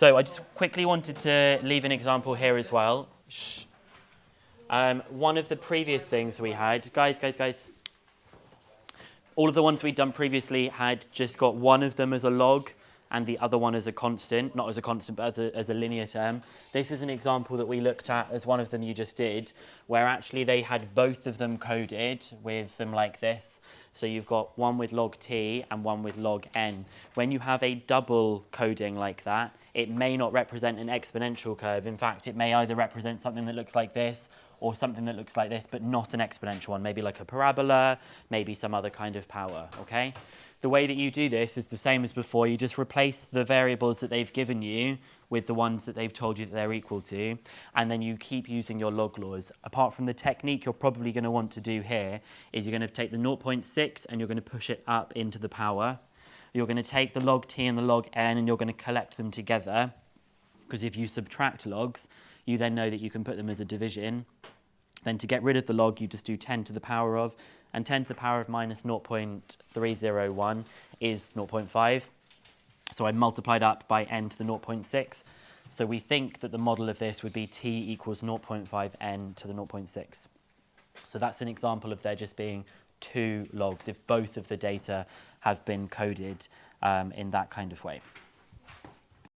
So I just quickly wanted to leave an example here as well. Shh. One of the previous things we had, guys. All of the ones we'd done previously had just got one of them as a log and the other one as a constant, not as a constant, but as a linear term. This is an example that we looked at as one of them you just did, where actually they had both of them coded with them like this. So you've got one with log t and one with log n. When you have a double coding like that, it may not represent an exponential curve. In fact, it may either represent something that looks like this or something that looks like this, but not an exponential one, maybe like a parabola, maybe some other kind of power, okay? The way that you do this is the same as before. You just replace the variables that they've given you with the ones that they've told you that they're equal to, and then you keep using your log laws. Apart from the technique you're probably going to want to do here is you're going to take the 0.6 and you're going to push it up into the power. You're going to take the log t and the log n and you're going to collect them together, because if you subtract logs, you then know that you can put them as a division. Then to get rid of the log, you just do 10 to the power of, and 10 to the power of minus 0.301 is 0.5. So I multiplied up by n to the 0.6. So we think that the model of this would be t equals 0.5 n to the 0.6. So that's an example of there just being two logs if both of the data have been coded in that kind of way.